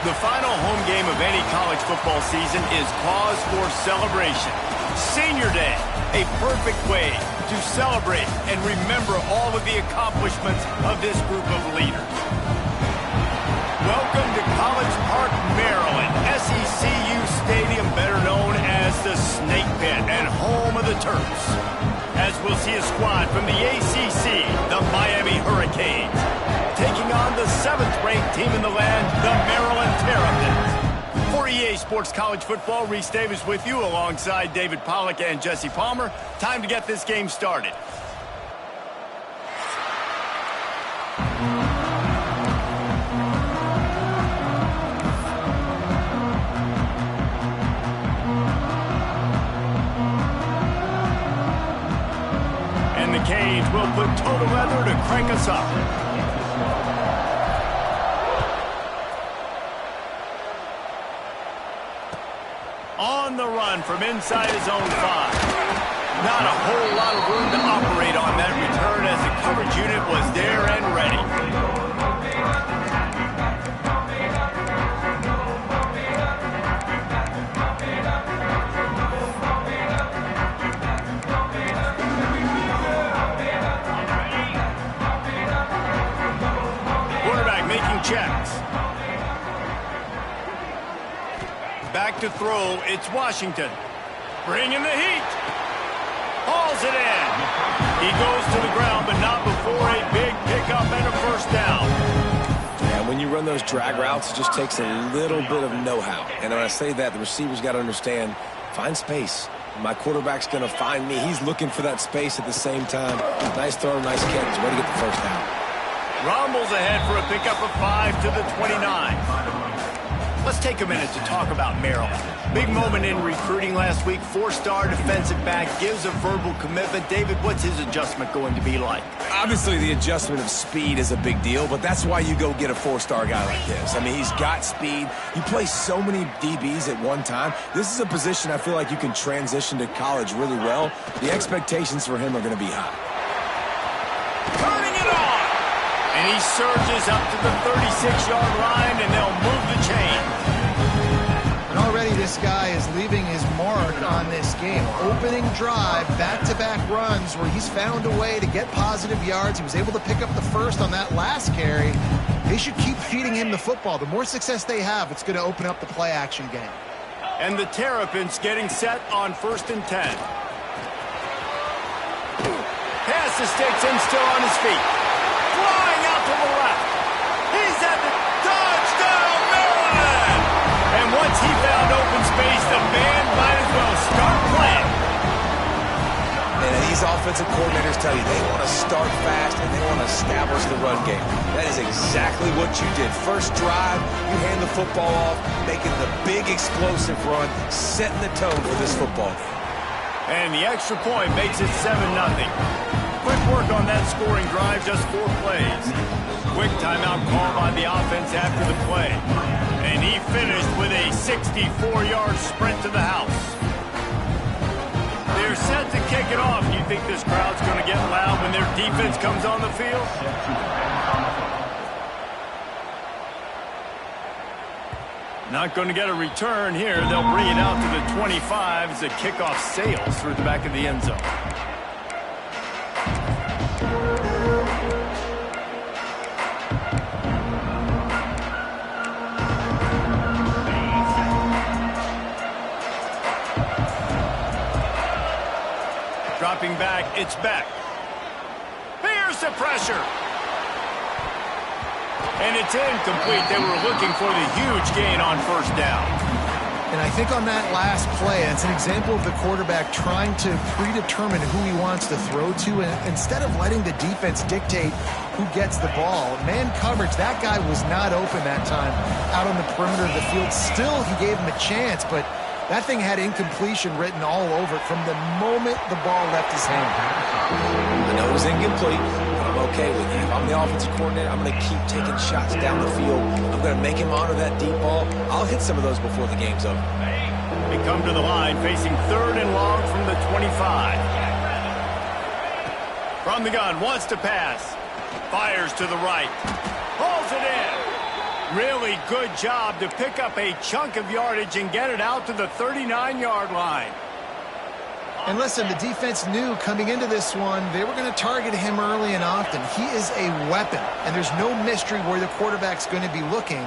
The final home game of any college football season is cause for celebration. Senior Day, a perfect way to celebrate and remember all of the accomplishments of this group of leaders. Welcome to College Park, Maryland, SECU Stadium, better known as the Snake Pit and home of the Terps. As we'll see a squad from the ACC, the Miami Hurricanes, taking on the 7th-ranked team in the land, the Maryland Terrapins. For EA Sports College Football, Reese Davis with you alongside David Pollack and Jesse Palmer. Time to get this game started. And the Canes will put total weather to crank us up. On the run from inside his own 5. Not a whole lot of room to operate on that return as the coverage unit was there and ready. Quarterback making checks. Back to throw, it's Washington. Bringing the heat. Hauls it in. He goes to the ground, but not before a big pickup and a first down. Yeah, when you run those drag routes, it just takes a little bit of know-how. And when I say that, the receiver's got to understand, find space. My quarterback's going to find me. He's looking for that space at the same time. Nice throw, nice catch. Way to get the first down. Rumbles ahead for a pickup of 5 to the 29. Let's take a minute to talk about Maryland. Big moment in recruiting last week. 4-star defensive back gives a verbal commitment. David, what's his adjustment going to be like? Obviously, the adjustment of speed is a big deal, but that's why you go get a 4-star guy like this. I mean, he's got speed. You play so many DBs at one time. This is a position I feel like you can transition to college really well. The expectations for him are going to be high. Turning it on! And he surges up to the 36-yard line, and they'll move the chain. And already this guy is leaving his mark on this game. Opening drive, back-to-back runs where he's found a way to get positive yards. He was able to pick up the first on that last carry. They should keep feeding him the football. The more success they have, it's going to open up the play-action game. And the Terrapins getting set on 1st and 10. Pass to Stetson, still on his feet. Flying out to the left. He's at the touchdown, Maryland! And once he found open space, the band might as well start playing. And these offensive coordinators tell you they want to start fast and they want to establish the run game. That is exactly what you did. First drive, you hand the football off, making the big explosive run, setting the tone for this football game. And the extra point makes it 7-0. Quick work on that scoring drive, just 4 plays. Quick timeout call by the offense after the play. And he finished with a 64-yard sprint to the house. They're set to kick it off. Do you think this crowd's going to get loud when their defense comes on the field? Not going to get a return here. They'll bring it out to the 25 as the kickoff sails through the back of the end zone. Dropping back, it's Beck. Here's the pressure. And it's incomplete. They were looking for the huge gain on 1st down. And I think on that last play, it's an example of the quarterback trying to predetermine who he wants to throw to, and instead of letting the defense dictate who gets the ball. Man coverage, that guy was not open that time out on the perimeter of the field. Still, he gave him a chance, but that thing had incompletion written all over it from the moment the ball left his hand. I know it was incomplete, but I'm okay with it. If I'm the offensive coordinator, I'm going to keep taking shots down the field. I'm going to make him honor that deep ball. I'll hit some of those before the game's over. They come to the line facing 3rd and long from the 25. From the gun, wants to pass. Fires to the right. Pulls it in. Really good job to pick up a chunk of yardage and get it out to the 39-yard line. And listen, the defense knew coming into this one, they were going to target him early and often. He is a weapon, and there's no mystery where the quarterback's going to be looking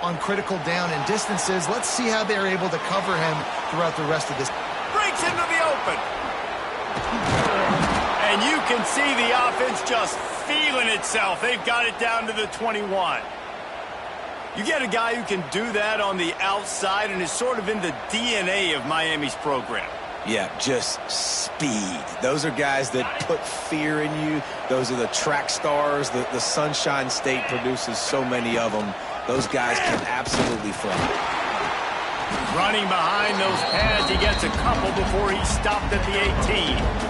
on critical down and distances. Let's see how they're able to cover him throughout the rest of this. Breaks into the open. And you can see the offense just feeling itself. They've got it down to the 21. You get a guy who can do that on the outside and is sort of in the DNA of Miami's program. Yeah, just speed. Those are guys that put fear in you. Those are the track stars. The Sunshine State produces so many of them. Those guys can absolutely fly. Running behind those pads, he gets a couple before he stopped at the 18.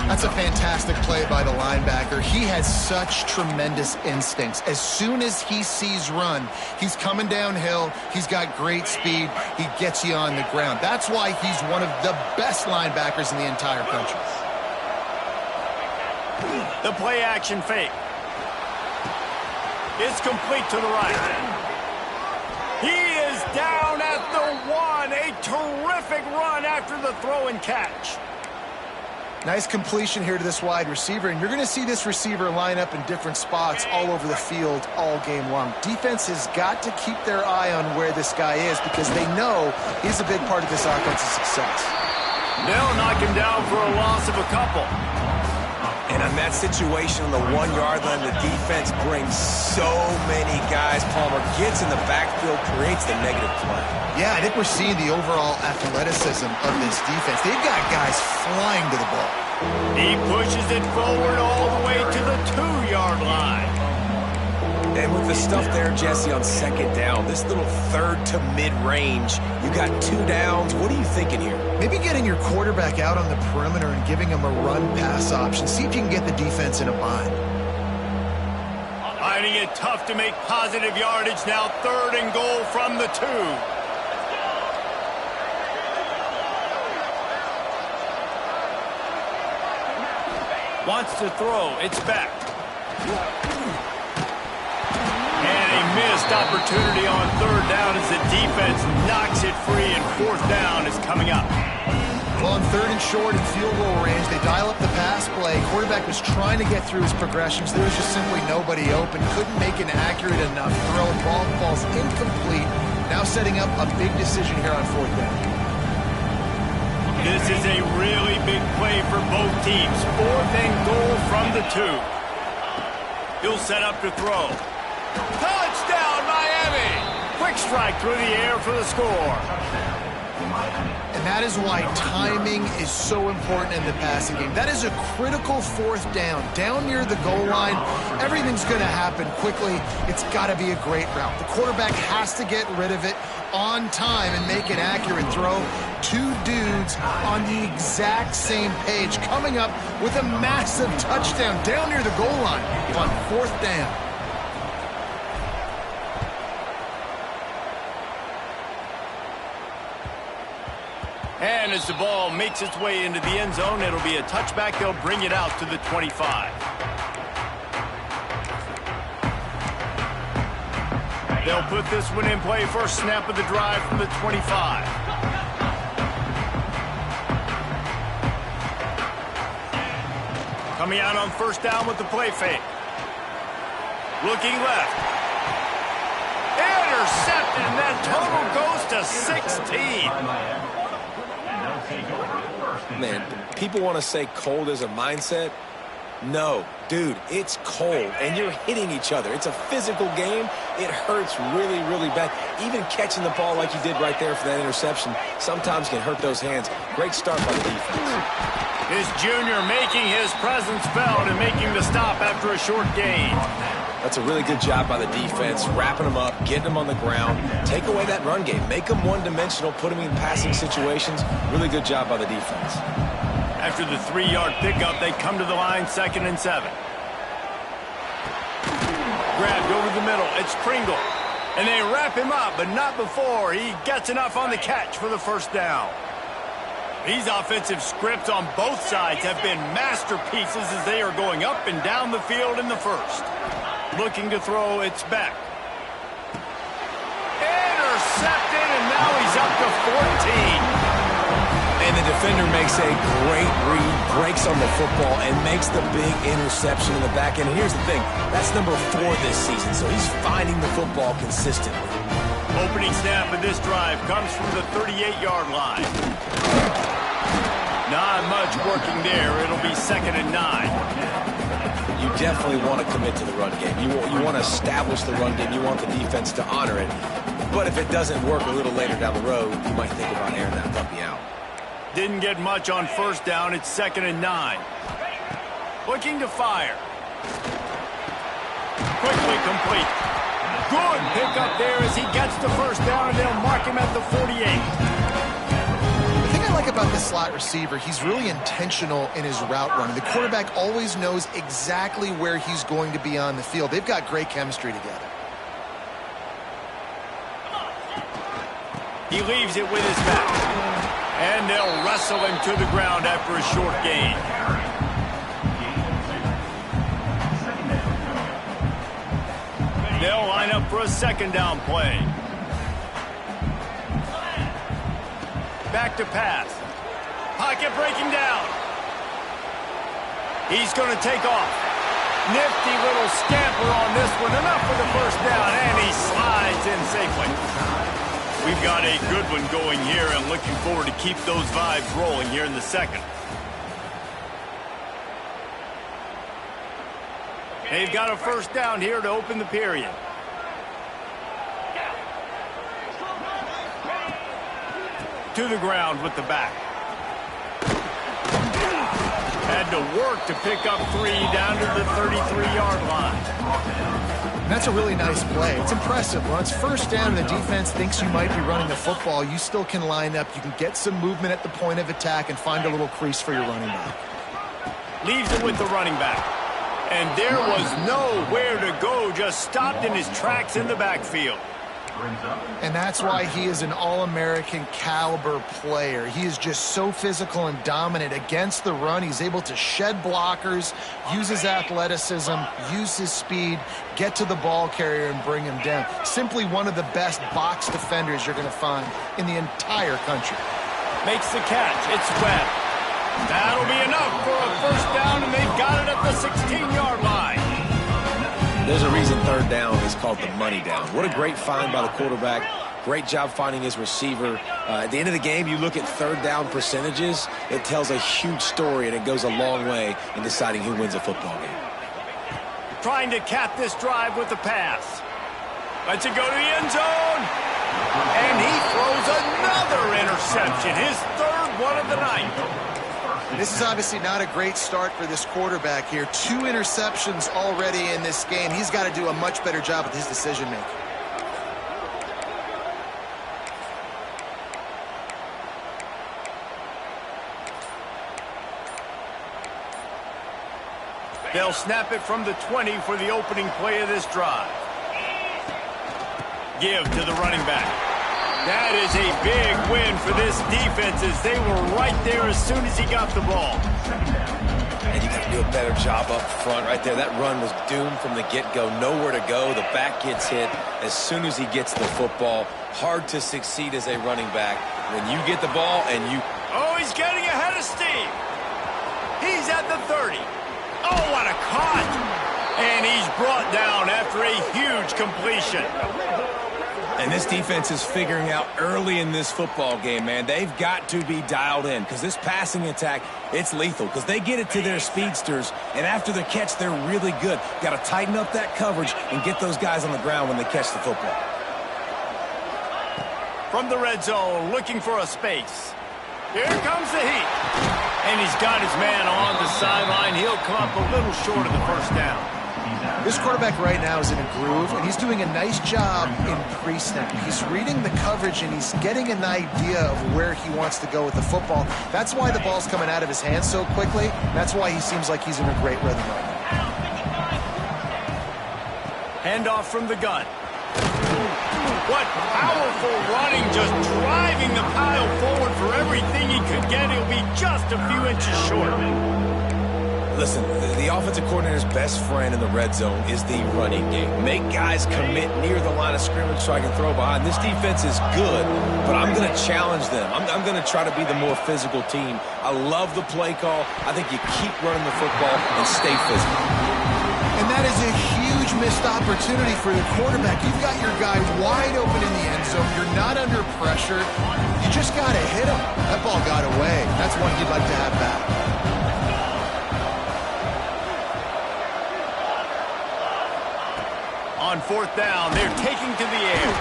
That's a fantastic play by the linebacker. He has such tremendous instincts. As soon as he sees run, he's coming downhill. He's got great speed. He gets you on the ground. That's why he's one of the best linebackers in the entire country. The play action fake. It's complete to the right. He is down at the 1. A terrific run after the throw and catch. Nice completion here to this wide receiver, and you're going to see this receiver line up in different spots all over the field all game long. Defense has got to keep their eye on where this guy is because they know he's a big part of this offense's success. They'll knock him down for a loss of a couple. And in that situation on the 1-yard line, the defense brings so many guys. Palmer gets in the backfield, creates the negative play. Yeah, I think we're seeing the overall athleticism of this defense. They've got guys flying to the ball. He pushes it forward all the way to the 2-yard line. And with the stuff there, Jesse, on second down, this little third to mid-range, you got 2 downs. What are you thinking here? Maybe getting your quarterback out on the perimeter and giving him a run-pass option. See if you can get the defense in a bind. Finding it tough to make positive yardage now. 3rd and goal from the 2. Wants to throw. It's back. And a missed opportunity on 3rd down as the defense knocks it free, and 4th down is coming up. Well, on 3rd and short and field goal range, they dial up the pass play. Quarterback was trying to get through his progressions. There was just simply nobody open. Couldn't make an accurate enough throw. Ball falls incomplete. Now setting up a big decision here on 4th down. This is a really big play for both teams. 4th and goal from the 2. He'll set up to throw. Touchdown, Miami! Quick strike through the air for the score. And that is why timing is so important in the passing game. That is a critical 4th down. Down near the goal line, everything's going to happen quickly. It's got to be a great route. The quarterback has to get rid of it on time and make an accurate throw. 2 dudes on the exact same page, coming up with a massive touchdown down near the goal line on 4th down. And as the ball makes its way into the end zone, it'll be a touchback. They'll bring it out to the 25. They'll put this one in play. First snap of the drive from the 25. Coming out on 1st down with the play fake. Looking left. Intercepted, and that total goes to 16. Man, people want to say cold as a mindset. No, dude, it's cold, and you're hitting each other. It's a physical game. It hurts really, really bad. Even catching the ball like you did right there for that interception sometimes can hurt those hands. Great start by the defense. This junior making his presence felt and making the stop after a short gain. That's a really good job by the defense, wrapping them up, getting them on the ground. Take away that run game. Make them one-dimensional, put them in passing situations. Really good job by the defense. After the 3-yard pickup, they come to the line, 2nd and 7. Grabbed over the middle. It's Pringle. And they wrap him up, but not before he gets enough on the catch for the 1st down. These offensive scripts on both sides have been masterpieces as they are going up and down the field in the 1st. Looking to throw, it's back. And the defender makes a great read, breaks on the football, and makes the big interception in the back end. And here's the thing, that's number 4 this season, so he's finding the football consistently. Opening snap of this drive comes from the 38-yard line. Not much working there. It'll be 2nd and 9. You definitely want to commit to the run game. You want to establish the run game. You want the defense to honor it. But if it doesn't work a little later down the road, you might think about airing that puppy out. Didn't get much on 1st down. It's 2nd and 9. Looking to fire. Quickly complete. Good pickup there as he gets the 1st down, and they'll mark him at the 48. The thing I like about this slot receiver, he's really intentional in his route running. The quarterback always knows exactly where he's going to be on the field. They've got great chemistry together. He leaves it with his back. And they'll wrestle him to the ground after a short gain. They'll line up for a 2nd down play. Back to pass. Pocket breaking down. He's going to take off. Nifty little scamper on this one. Enough for the 1st down, and he slides in safely. We've got a good one going here, and looking forward to keep those vibes rolling here in the 2nd. They've got a 1st down here to open the period. To the ground with the back. Had to work to pick up 3 down to the 33-yard line. And that's a really nice play. It's impressive. When it's 1st down and the defense thinks you might be running the football, you still can line up. You can get some movement at the point of attack and find a little crease for your running back. Leaves it with the running back. And there was nowhere to go, just stopped in his tracks in the backfield. And that's why he is an All-American caliber player. He is just so physical and dominant against the run. He's able to shed blockers, use his athleticism, use his speed, get to the ball carrier and bring him down. Simply one of the best box defenders you're going to find in the entire country. Makes the catch. It's Webb. That'll be enough for a 1st down, and they've got it at the 16-yard line. There's a reason 3rd down is called the money down. What a great find by the quarterback. Great job finding his receiver. At the end of the game, you look at 3rd down percentages. It tells a huge story, and it goes a long way in deciding who wins a football game. Trying to cap this drive with the pass. Lets it go to the end zone. And he throws another interception. His 3rd one of the night. This is obviously not a great start for this quarterback here. 2 interceptions already in this game. He's got to do a much better job with his decision-making. They'll snap it from the 20 for the opening play of this drive. Give to the running back. That is a big win for this defense as they were right there as soon as he got the ball. And you got to do a better job up front right there. That run was doomed from the get-go. Nowhere to go. The back gets hit as soon as he gets the football. Hard to succeed as a running back when you get the ball and you... Oh, he's getting ahead of steam. He's at the 30. Oh, what a caught. And he's brought down after a huge completion. And this defense is figuring out early in this football game, man. They've got to be dialed in because this passing attack, it's lethal because they get it to their speedsters, and after the catch, they're really good. Got to tighten up that coverage and get those guys on the ground when they catch the football. From the red zone, looking for a space. Here comes the heat. And he's got his man on the sideline. He'll come up a little short of the 1st down. This quarterback right now is in a groove, and he's doing a nice job in pre-snap. He's reading the coverage, and he's getting an idea of where he wants to go with the football. That's why the ball's coming out of his hands so quickly. That's why he seems like he's in a great rhythm right now. Handoff from the gun. What powerful running, just driving the pile forward for everything he could get. He'll be just a few inches short. Listen, the offensive coordinator's best friend in the red zone is the running game. Make guys commit near the line of scrimmage so I can throw behind. This defense is good, but I'm going to challenge them. I'm going to try to be the more physical team. I love the play call. I think you keep running the football and stay physical. And that is a huge missed opportunity for the quarterback. You've got your guy wide open in the end zone. You're not under pressure. You just got to hit him. That ball got away. That's one you'd like to have back. On fourth down, they're taking to the air.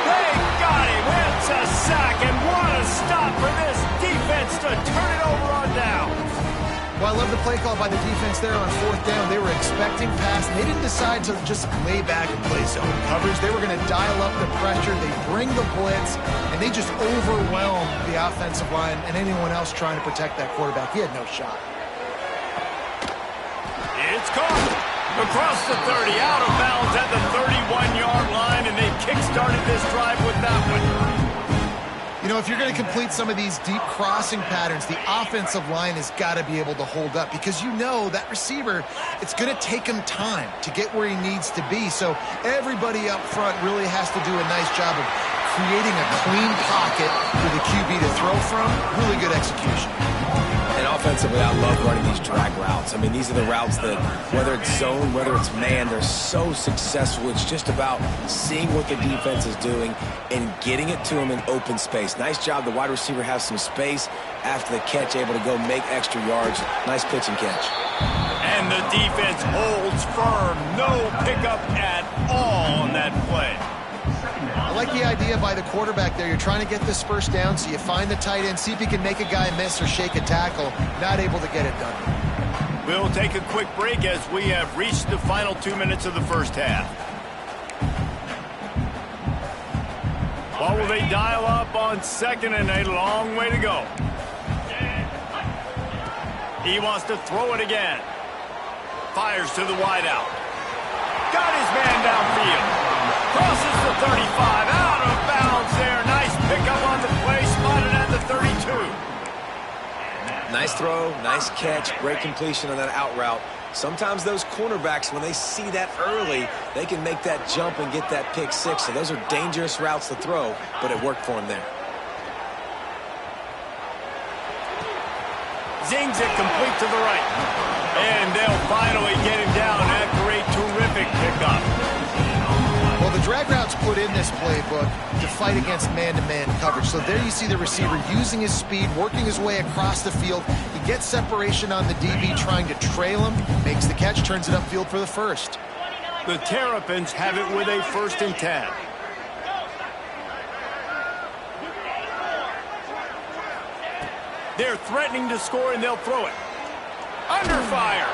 They got him. It's a sack, and what a stop for this defense to turn it over on down. Well, I love the play call by the defense there on fourth down. They were expecting pass, and they didn't decide to just lay back and play zone coverage. They were going to dial up the pressure. They bring the blitz, and they just overwhelm the offensive line and anyone else trying to protect that quarterback. He had no shot. It's caught. Across the 30, out of bounds at the 31-yard line, and they kick-started this drive with that one. You know, if you're going to complete some of these deep crossing patterns, the offensive line has got to be able to hold up because you know that receiver, it's going to take him time to get where he needs to be. So everybody up front really has to do a nice job of creating a clean pocket for the QB to throw from. Really good execution. And offensively, I love running these drag routes. I mean, these are the routes that, whether it's zone, whether it's man, they're so successful. It's just about seeing what the defense is doing and getting it to them in open space. Nice job. The wide receiver has some space after the catch, able to go make extra yards. Nice pitch and catch. And the defense holds firm. No pickup at all on that play. I like the idea by the quarterback there. You're trying to get this first down, so you find the tight end, see if you can make a guy miss or shake a tackle. Not able to get it done. We'll take a quick break as we have reached the final 2 minutes of the first half. What will they dial up on second and a long way to go? He wants to throw it again. Fires to the wideout. Got his man downfield. Crosses the 35, out of bounds there. Nice pickup on the play, spotted at the 32. Nice throw, nice catch, great completion on that out route. Sometimes those cornerbacks, when they see that early, they can make that jump and get that pick six. So those are dangerous routes to throw, but it worked for him there. Zings it complete to the right. And they'll finally get him down after a terrific pickup. Well, the drag routes put in this playbook to fight against man-to-man coverage. So there you see the receiver using his speed, working his way across the field. He gets separation on the DB trying to trail him, makes the catch, turns it upfield for the first. The Terrapins have it with a 1st and 10. They're threatening to score, and they'll throw it. Under fire.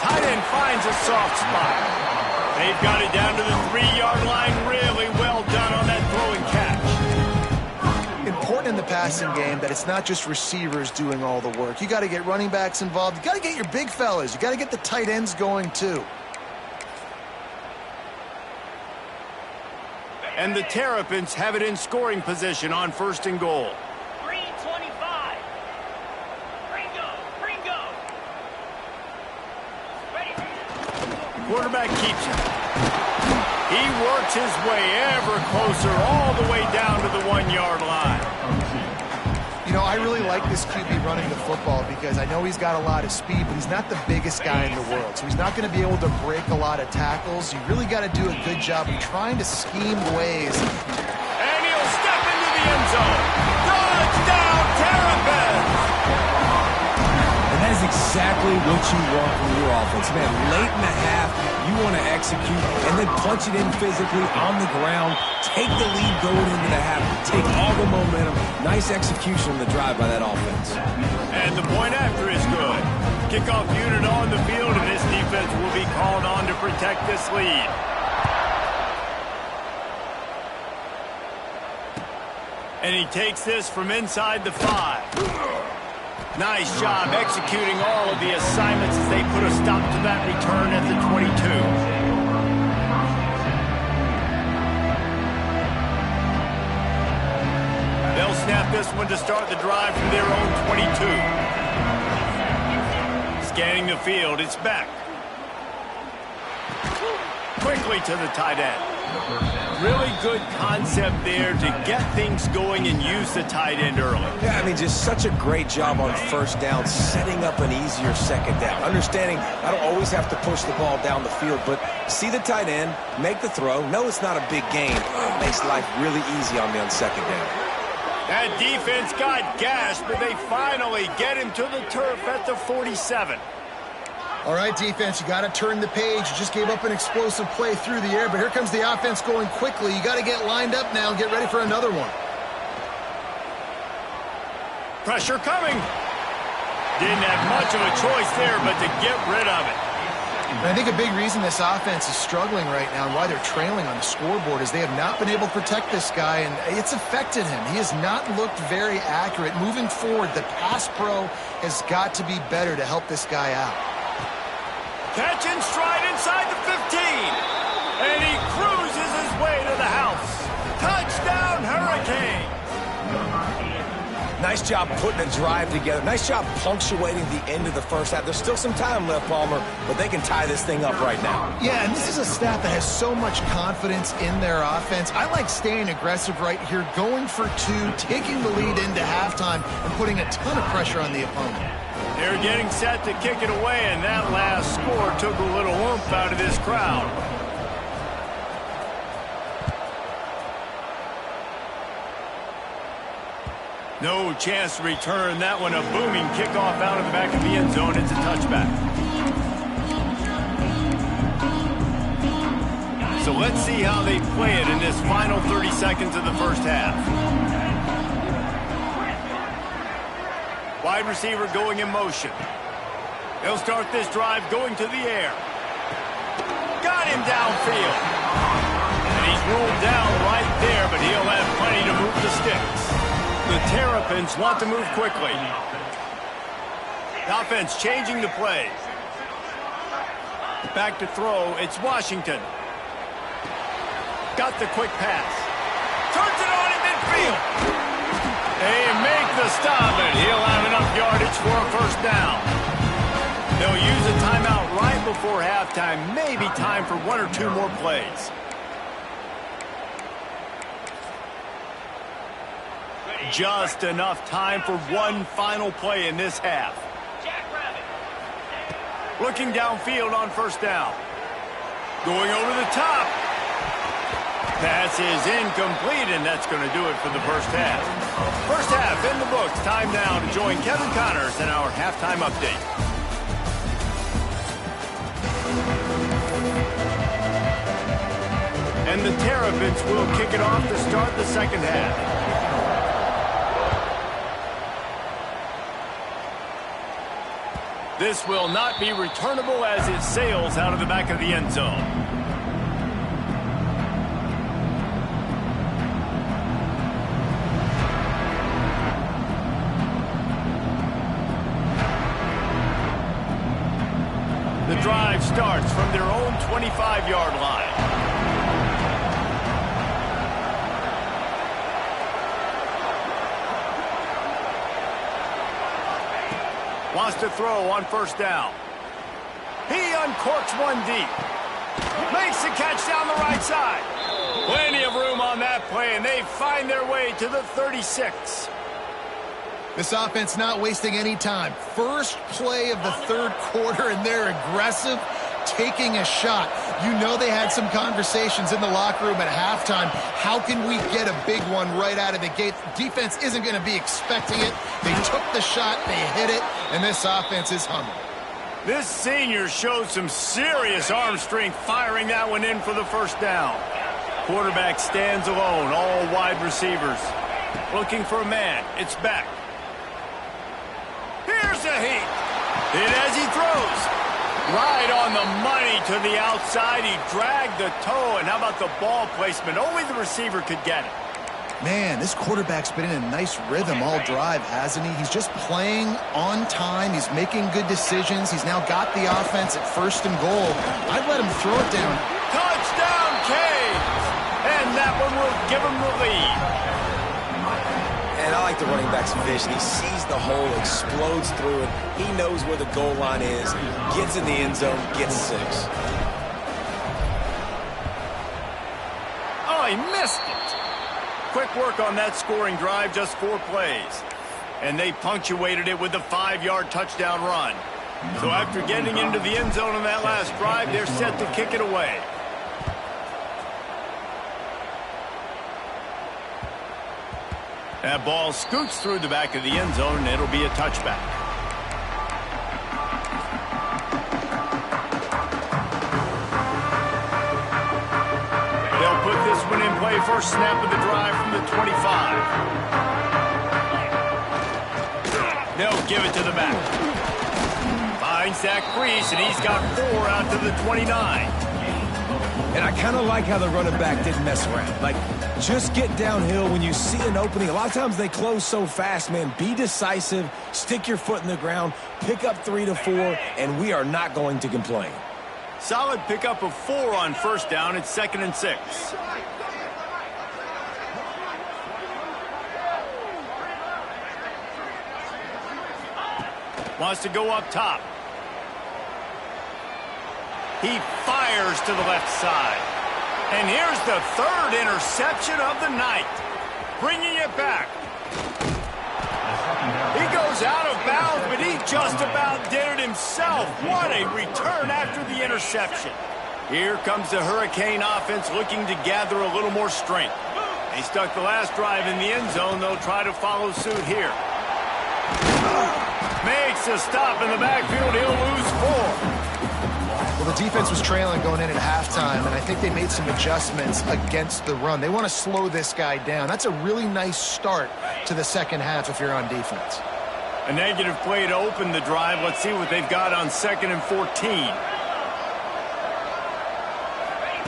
Tight end finds a soft spot. They've got it down to the 3-yard line. Really well done on that throwing catch. Important in the passing game that it's not just receivers doing all the work. You got to get running backs involved. You got to get your big fellas. You got to get the tight ends going too. And the Terrapins have it in scoring position on 1st and goal. Quarterback keeps it. He works his way ever closer all the way down to the 1-yard line. You know, I really like this QB running the football because I know he's got a lot of speed, but he's not the biggest guy in the world. So he's not going to be able to break a lot of tackles. You really got to do a good job of trying to scheme ways. And he'll step into the end zone. Touchdown, Terrapins! That is exactly what you want from your offense. Man, late in the half, you want to execute and then punch it in physically on the ground. Take the lead going into the half. Take all the momentum. Nice execution on the drive by that offense. And the point after is good. Kickoff unit on the field, and this defense will be called on to protect this lead. And he takes this from inside the 5. Nice job executing all of the assignments as they put a stop to that return at the 22. They'll snap this one to start the drive from their own 22. Scanning the field, it's back. Quickly to the tight end. Really good concept there to get things going and use the tight end early. Yeah, I mean, just such a great job on first down, setting up an easier second down. Understanding I don't always have to push the ball down the field, but see the tight end, make the throw. No, it's not a big gain. It makes life really easy on me on second down. That defense got gashed, but they finally get him to the turf at the 47. All right, defense, you got to turn the page. You just gave up an explosive play through the air, but here comes the offense going quickly. You got to get lined up now and get ready for another one. Pressure coming. Didn't have much of a choice there, but to get rid of it. And I think a big reason this offense is struggling right now and why they're trailing on the scoreboard is they have not been able to protect this guy, and it's affected him. He has not looked very accurate. Moving forward, the pass pro has got to be better to help this guy out. Catch and stride inside the 15. And he cruises his way to the house. Touchdown, Hurricane. Nice job putting a drive together. Nice job punctuating the end of the first half. There's still some time left, Palmer, but they can tie this thing up right now. Yeah, and this is a staff that has so much confidence in their offense. I like staying aggressive right here, going for two, taking the lead into halftime, and putting a ton of pressure on the opponent. They're getting set to kick it away, and that last score took a little oomph out of this crowd. No chance to return that one. A booming kickoff out of the back of the end zone. It's a touchback. So let's see how they play it in this final 30 seconds of the first half. Wide receiver going in motion. They'll start this drive going to the air. Got him downfield. And he's ruled down right there, but he'll have plenty to move the sticks. The Terrapins want to move quickly. The offense changing the play. Back to throw. It's Washington. Got the quick pass. Turns it on in midfield. They make the stop, and he'll have enough yardage for a first down. They'll use a timeout right before halftime. Maybe time for one or two more plays. Just enough time for one final play in this half. Looking downfield on first down. Going over the top. Pass is incomplete, and that's going to do it for the first half. First half in the books. Time now to join Kevin Connors in our halftime update. And the Terrapins will kick it off to start the second half. This will not be returnable as it sails out of the back of the end zone. The drive starts from their own 25-yard line. Wants to throw on first down. He uncorks one deep. Makes the catch down the right side. Plenty of room on that play, and they find their way to the 36. This offense not wasting any time. First play of the third quarter, and they're aggressive, taking a shot. You know they had some conversations in the locker room at halftime. How can we get a big one right out of the gate? Defense isn't going to be expecting it. They took the shot, they hit it, and this offense is humming. This senior showed some serious arm strength firing that one in for the first down. Quarterback stands alone, all wide receivers. Looking for a man. It's back. Here's a heat. Hit as he throws. Right on the money to the outside. He dragged the toe, and how about the ball placement? Only the receiver could get it. Man, this quarterback's been in a nice rhythm all drive, hasn't he? He's just playing on time. He's making good decisions. He's now got the offense at first and goal. I'd let him throw it down. Touchdown, Canes! And that one will give him the lead. And I like the running back's vision. He sees the hole, explodes through it. He knows where the goal line is, gets in the end zone, gets 6. Oh, he missed it. Quick work on that scoring drive, just 4 plays. And they punctuated it with a 5-yard touchdown run. So after getting into the end zone on that last drive, they're set to kick it away. That ball scoots through the back of the end zone, and it'll be a touchback. They'll put this one in play. First snap of the drive from the 25. They'll give it to the back. Finds Zach Brees, and he's got 4 out to the 29. And I kind of like how the running back didn't mess around. Like, just get downhill when you see an opening. A lot of times they close so fast, man. Be decisive, stick your foot in the ground, pick up 3 to 4, and we are not going to complain. Solid pickup of 4 on first down. It's 2nd and 6. Wants to go up top. He fires to the left side. And here's the 3rd interception of the night. Bringing it back. He goes out of bounds, but he just about did it himself. What a return after the interception. Here comes the Hurricane offense looking to gather a little more strength. They stuck the last drive in the end zone. They'll try to follow suit here. Makes a stop in the backfield. He'll lose 4. Well, the defense was trailing going in at halftime, and I think they made some adjustments against the run. They want to slow this guy down. That's a really nice start to the second half if you're on defense. A negative play to open the drive. Let's see what they've got on 2nd and 14.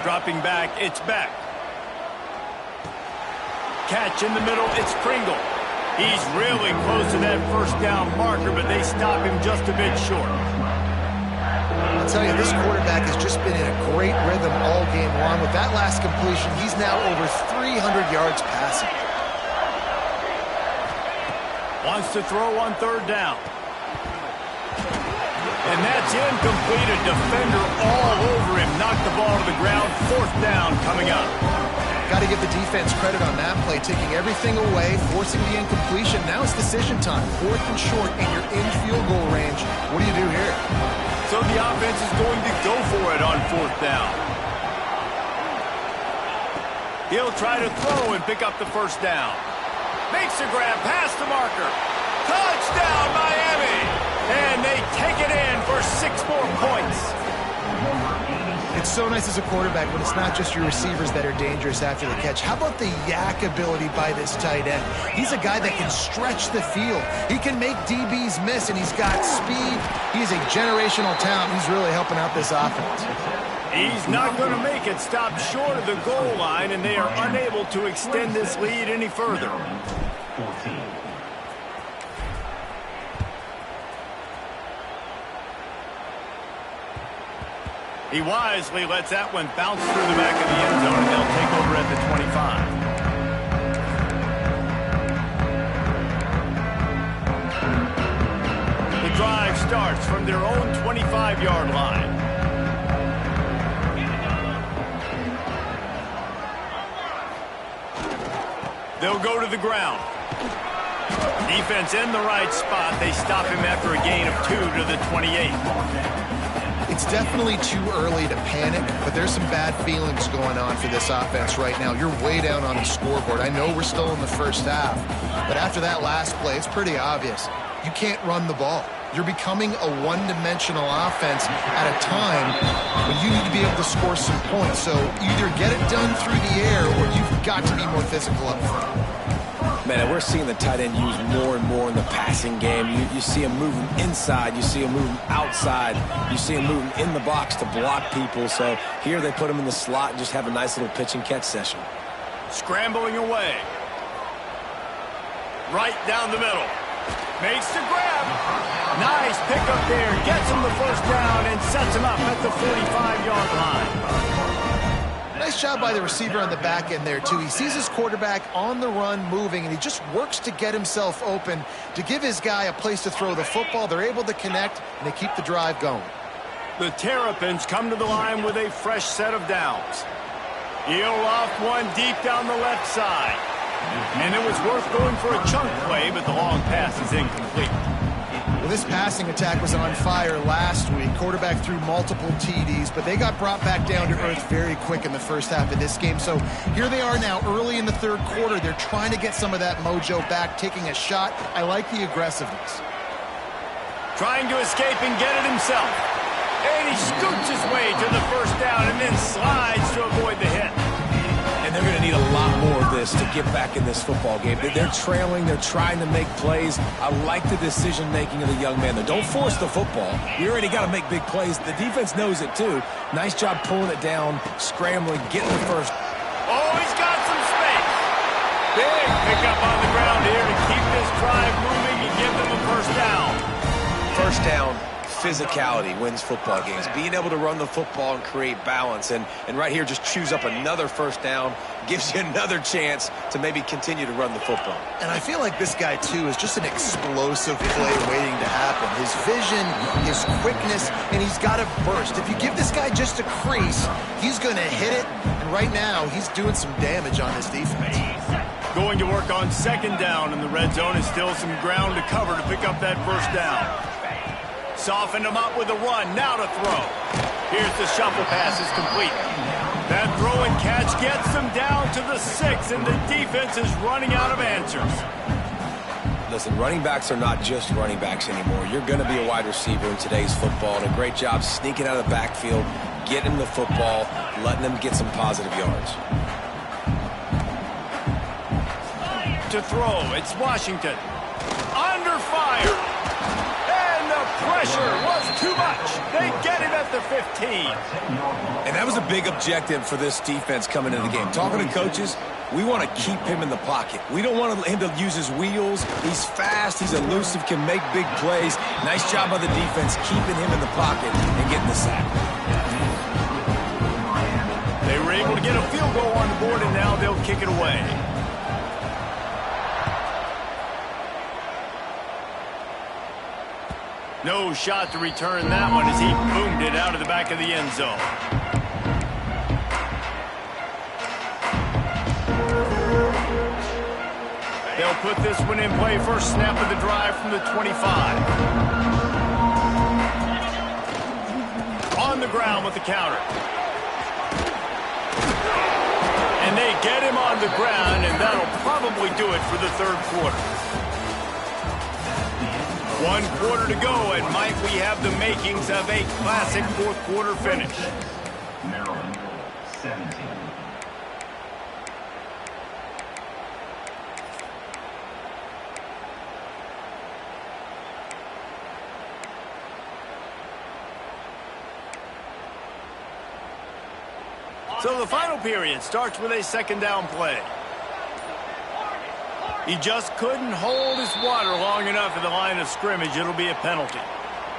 Dropping back, it's Beck. Catch in the middle, it's Pringle. He's really close to that first down marker, but they stop him just a bit short. I'll tell you, this quarterback has just been in a great rhythm all game long. With that last completion, he's now over 300 yards passing. Wants to throw on 3rd down. And that's incomplete. A defender all over him. Knocked the ball to the ground. 4th down coming up. Got to give the defense credit on that play, taking everything away, forcing the incompletion. Now it's decision time. 4th and short, and you're in field goal range. What do you do here? So the offense is going to go for it on 4th down. He'll try to throw and pick up the first down. Makes a grab past the marker. Touchdown, Miami! And they take it in for 6 more points. It's so nice as a quarterback when it's not just your receivers that are dangerous after the catch. How about the yak ability by this tight end? He's a guy that can stretch the field. He can make DBs miss, and he's got speed. He's a generational talent. He's really helping out this offense. He's not going to make it. Stop short of the goal line, and they are unable to extend this lead any further. He wisely lets that one bounce through the back of the end zone, and they'll take over at the 25. The drive starts from their own 25-yard line. They'll go to the ground. Defense in the right spot. They stop him after a gain of 2 to the 28. It's definitely too early to panic, but there's some bad feelings going on for this offense right now. You're way down on the scoreboard. I know we're still in the first half, but after that last play, it's pretty obvious. You can't run the ball. You're becoming a one-dimensional offense at a time when you need to be able to score some points. So either get it done through the air or you've got to be more physical up front. Man, we're seeing the tight end used more and more in the passing game. You see him moving inside. You see him moving outside. You see him moving in the box to block people. So here they put him in the slot and just have a nice little pitch and catch session. Scrambling away. Right down the middle. Makes the grab. Nice pickup there. Gets him the first down and sets him up at the 45-yard line. nice job by the receiver on the back end there, too. He sees his quarterback on the run moving, and he just works to get himself open to give his guy a place to throw the football. They're able to connect, and they keep the drive going. The Terrapins come to the line with a fresh set of downs. He'll loft one deep down the left side. And it was worth going for a chunk play, but the long pass is incomplete. Well, this passing attack was on fire last week. Quarterback threw multiple TDs, but they got brought back down to earth very quick in the first half of this game. So here they are now early in the third quarter. They're trying to get some of that mojo back, taking a shot. I like the aggressiveness. Trying to escape and get it himself. And he scoots his way to the first down and then slides to avoid the hit. And they're going to need a lot more of this to get back in this football game. They're trailing. They're trying to make plays. I like the decision-making of the young man. Don't force the football. You already got to make big plays. The defense knows it, too. Nice job pulling it down, scrambling, getting the first. Oh, he's got some space. Big pickup on the ground here to keep this drive moving and give them a first down. First down. Physicality wins football games. Being able to run the football and create balance. And right here, just choose up another first down. Gives you another chance to maybe continue to run the football. And I feel like this guy, too, is just an explosive play waiting to happen. His vision, his quickness, and he's got a burst. If you give this guy just a crease, he's going to hit it. And right now, he's doing some damage on this defense. Going to work on second down, and the red zone is still some ground to cover to pick up that first down. Softened him up with a run, now to throw. Here's the shuffle pass is complete. That throw and catch gets them down to the 6, and the defense is running out of answers. Listen, running backs are not just running backs anymore. You're going to be a wide receiver in today's football, and a great job sneaking out of the backfield, getting the football, letting them get some positive yards. To throw, it's Washington. Under fire. Pressure was too much. They get him at the 15. And that was a big objective for this defense coming into the game. Talking to coaches, we want to keep him in the pocket. We don't want him to use his wheels. He's fast, he's elusive, can make big plays. Nice job by the defense keeping him in the pocket and getting the sack. They were able to get a field goal on the board, and now they'll kick it away. No shot to return that one as he boomed it out of the back of the end zone. They'll put this one in play. First snap of the drive from the 25. On the ground with the counter. And they get him on the ground, and that'll probably do it for the third quarter. 1 quarter to go, and might we have the makings of a classic fourth quarter finish. Maryland, 17. So the final period starts with a second down play. He just couldn't hold his water long enough at the line of scrimmage. It'll be a penalty.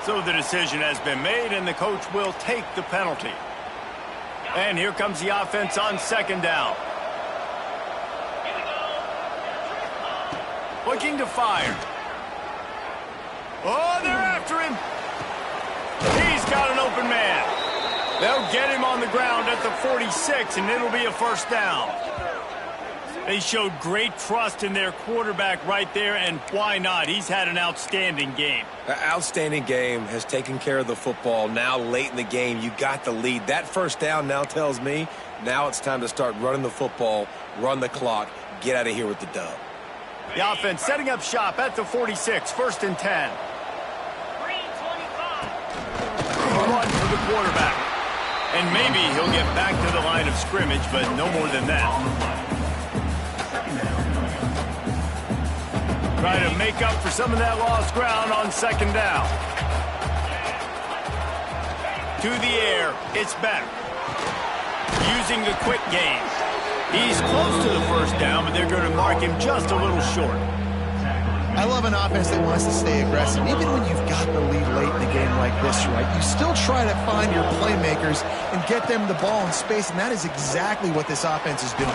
So the decision has been made, and the coach will take the penalty. And here comes the offense on second down. Looking to fire. Oh, they're after him. He's got an open man. They'll get him on the ground at the 46, and it'll be a first down. They showed great trust in their quarterback right there, and why not? He's had an outstanding game. An outstanding game, has taken care of the football. Now late in the game, you got the lead. That first down now tells me now it's time to start running the football, run the clock, get out of here with the dub. The offense setting up shop at the 46, first and 10. Run for the quarterback. And maybe he'll get back to the line of scrimmage, but no more than that. Try to make up for some of that lost ground on second down. To the air, it's Beck. Using the quick game. He's close to the first down, but they're going to mark him just a little short. I love an offense that wants to stay aggressive. Even when you've got the lead late in a game like this, right, you still try to find your playmakers and get them the ball in space, and that is exactly what this offense is doing.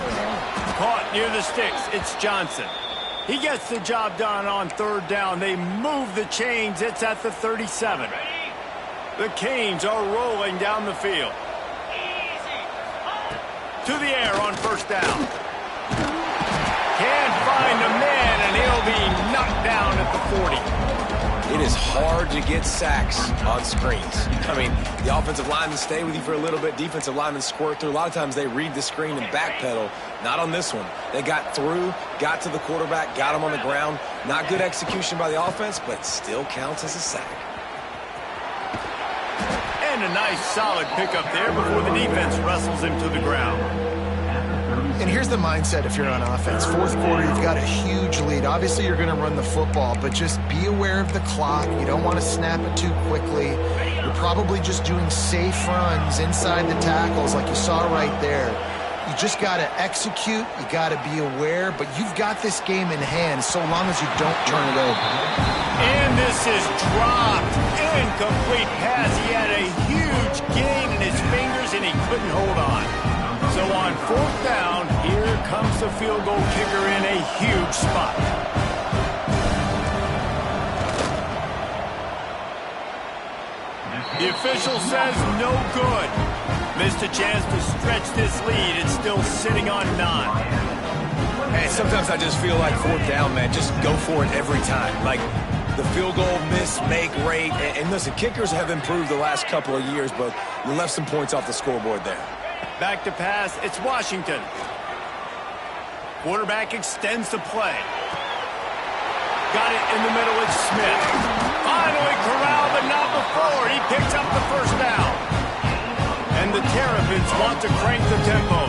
Caught near the sticks. It's Johnson. He gets the job done on third down. They move the chains. It's at the 37. The Canes are rolling down the field. To the air on first down. Can't find a man, and he'll be knocked down at the 40. It is hard to get sacks on screens. I mean, the offensive linemen stay with you for a little bit. Defensive linemen squirt through. A lot of times they read the screen and backpedal. Not on this one. They got through, got to the quarterback, got him on the ground. Not good execution by the offense, but still counts as a sack. And a nice solid pickup there before the defense wrestles him to the ground. And here's the mindset if you're on offense. Fourth quarter, you've got a huge lead. Obviously, you're going to run the football, but just be aware of the clock. You don't want to snap it too quickly. You're probably just doing safe runs inside the tackles like you saw right there. You just got to execute. You got to be aware, but you've got this game in hand so long as you don't turn it over. And this is dropped. Incomplete pass. He had a huge gain in his fingers, and he couldn't hold on. So on fourth down, here comes the field goal kicker in a huge spot. The official says no good. Missed a chance to stretch this lead. It's still sitting on 9. Hey, sometimes I just feel like fourth down, man, just go for it every time. Like the field goal miss, make rate. And listen, kickers have improved the last couple of years, but you left some points off the scoreboard there. Back to pass, it's Washington. Quarterback extends the play. Got it in the middle, it's Smith. Finally corralled, but not before. He picks up the first down. And the Terrapins want to crank the tempo.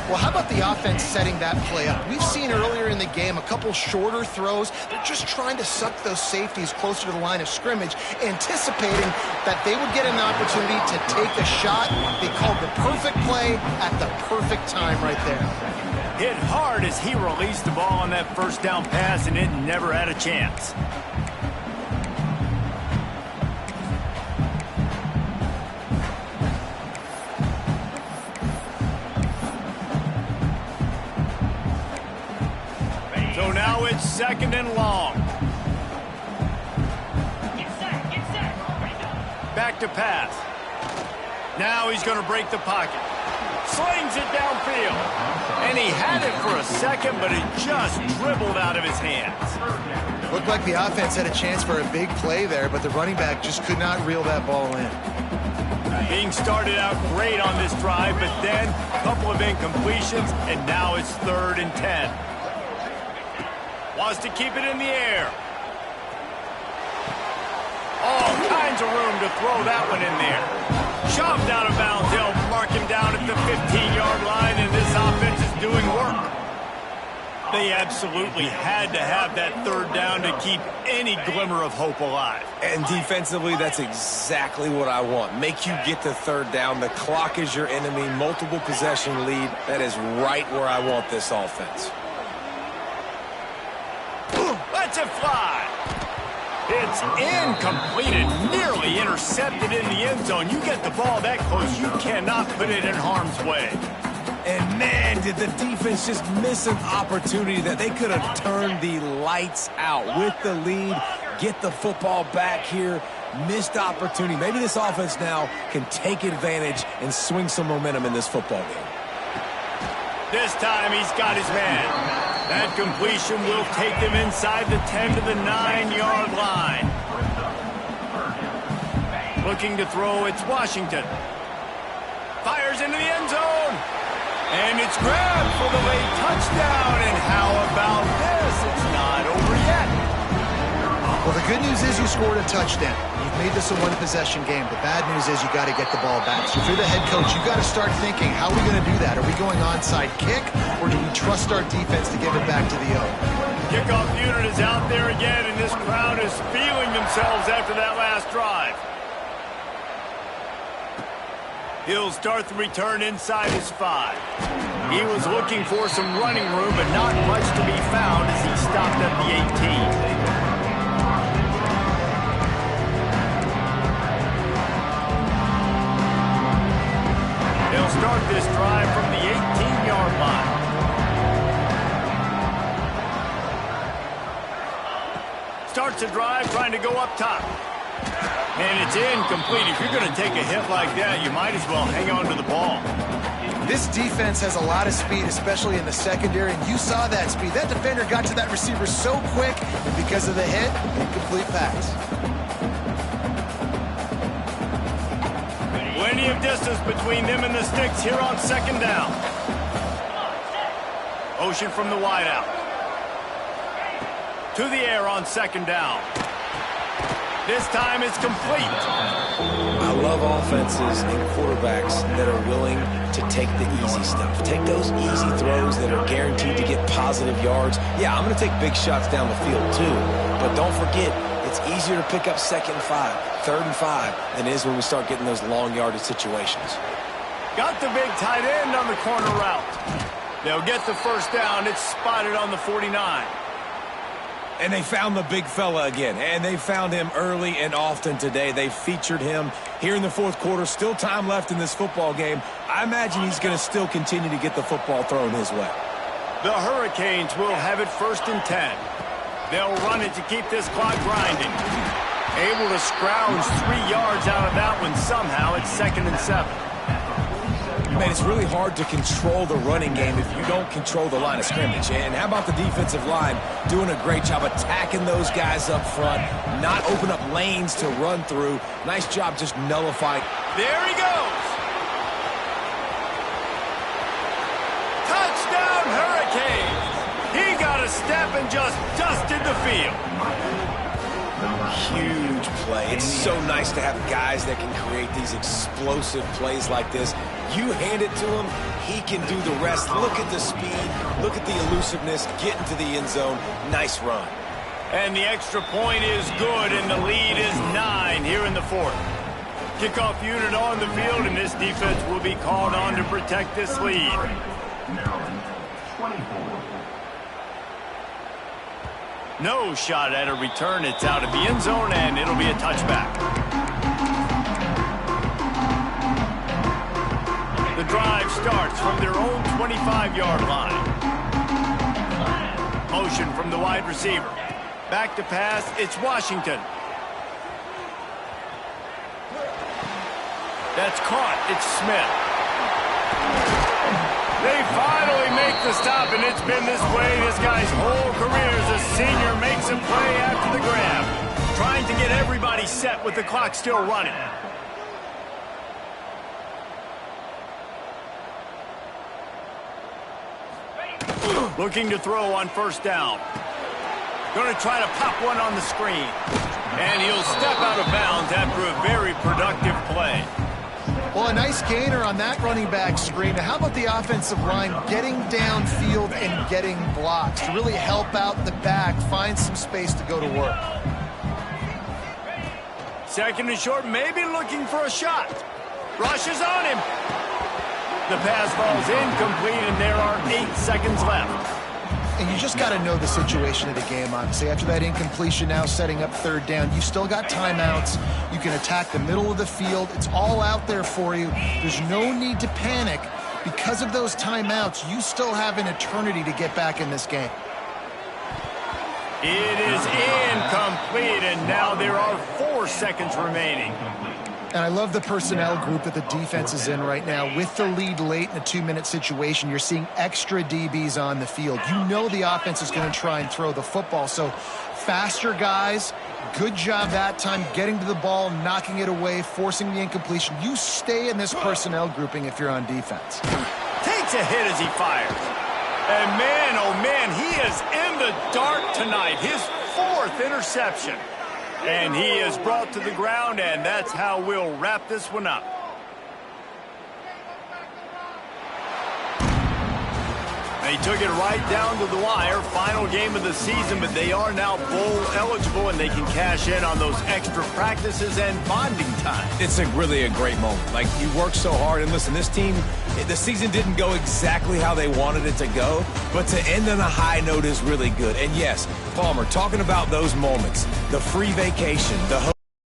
Well, how about the offense setting that play up? We've seen earlier in the game a couple shorter throws. They're just trying to suck those safeties closer to the line of scrimmage, anticipating that they would get an opportunity to take a shot. They called the perfect play at the perfect time right there. Hit hard as he released the ball on that first down pass, and it never had a chance. So now it's second and long. Back to pass. Now he's going to break the pocket. Slings it downfield. And he had it for a second, but it just dribbled out of his hands. Looked like the offense had a chance for a big play there, but the running back just could not reel that ball in. Being started out great on this drive, but then a couple of incompletions, and now it's 3rd and 10. Wants to keep it in the air. All kinds of room to throw that one in there. Shoved out of bounds. They'll mark him down at the 15-yard line, and this offense is doing work. They absolutely had to have that 3rd down to keep any glimmer of hope alive. And defensively, that's exactly what I want. Make you get the 3rd down. The clock is your enemy. Multiple possession lead. That is right where I want this offense. Lets it fly. It's incomplete and nearly intercepted in the end zone. You get the ball that close, you cannot put it in harm's way. And man, did the defense just miss an opportunity that they could have turned the lights out with the lead, get the football back here. Missed opportunity. Maybe this offense now can take advantage and swing some momentum in this football game. This time he's got his man. That completion will take them inside the 10 to the 9-yard line. Looking to throw, it's Washington. Fires into the end zone. And it's grabbed for the late touchdown. And how about this? It's not over yet. Well, the good news is you scored a touchdown. You've made this a one-possession game. The bad news is you got to get the ball back. So if you're the head coach, you got to start thinking, how are we going to do that? Are we going onside kick, or do we trust our defense to give it back to the O? Kickoff unit is out there again, and this crowd is feeling themselves after that last drive. He'll start the return inside his 5. He was looking for some running room, but not much to be found as he stopped at the 18. They'll start this drive from the 18-yard line. Starts a drive trying to go up top. And it's incomplete. If you're going to take a hit like that, you might as well hang on to the ball. This defense has a lot of speed, especially in the secondary, and you saw that speed. That defender got to that receiver so quick, and because of the hit, incomplete pass. Plenty of distance between them and the sticks here on second down. Motion from the wideout. To the air on second down. This time it's complete. I love offenses and quarterbacks that are willing to take the easy stuff. Take those easy throws that are guaranteed to get positive yards. Yeah, I'm going to take big shots down the field too. But don't forget, it's easier to pick up 2nd and 5, 3rd and 5 than it is when we start getting those long yardage situations. Got the big tight end on the corner route. They'll get the first down. It's spotted on the 49. And they found the big fella again, and they found him early and often today. They featured him here in the 4th quarter. Still time left in this football game. I imagine he's going to still continue to get the football thrown his way. The Hurricanes will have it 1st and 10. They'll run it to keep this clock grinding. Able to scrounge 3 yards out of that one somehow. It's 2nd and 7. Man, it's really hard to control the running game if you don't control the line of scrimmage. And how about the defensive line doing a great job attacking those guys up front, not open up lanes to run through. Nice job just nullifying. There he goes. Touchdown, Hurricanes. He got a step and just dusted the field. Huge play. It's so nice to have guys that can create these explosive plays like this. You hand it to him, he can do the rest. Look at the speed, look at the elusiveness, get into the end zone. Nice run. And the extra point is good, and the lead is 9 here in the 4th. Kickoff unit on the field, and this defense will be called on to protect this lead. Maryland, 24. No shot at a return. It's out of the end zone, and it'll be a touchback. The drive starts from their own 25-yard line. Motion from the wide receiver. Back to pass, it's Washington. That's caught, it's Smith. They finally make the stop, and it's been this way this guy's whole career as a senior. Makes a play after the grab. Trying to get everybody set with the clock still running. Looking to throw on 1st down. Going to try to pop one on the screen. And he'll step out of bounds after a very productive play. Well, a nice gainer on that running back screen. Now, how about the offensive line getting downfield and getting blocks to really help out the back, find some space to go to work? 2nd and short, maybe looking for a shot. Rushes on him. The pass falls incomplete, and there are 8 seconds left. And you just got to know the situation of the game, obviously. After that incompletion, now setting up 3rd down, you've still got timeouts. You can attack the middle of the field. It's all out there for you. There's no need to panic. Because of those timeouts, you still have an eternity to get back in this game. It is incomplete, and now there are 4 seconds remaining. And I love the personnel group that the defense is in right now. With the lead late in a 2-minute situation, you're seeing extra DBs on the field. You know the offense is going to try and throw the football. So faster guys, good job that time getting to the ball, knocking it away, forcing the incompletion. You stay in this personnel grouping if you're on defense. Takes a hit as he fires. And man, oh man, he is in the dark tonight. His 4th interception. And he is brought to the ground, and that's how we'll wrap this one up. They took it right down to the wire. Final game of the season, but they are now bowl eligible, and they can cash in on those extra practices and bonding time. It's really a great moment. Like, you work so hard, and listen, this team, the season didn't go exactly how they wanted it to go, but to end on a high note is really good. And yes, Palmer, talking about those moments, the free vacation, the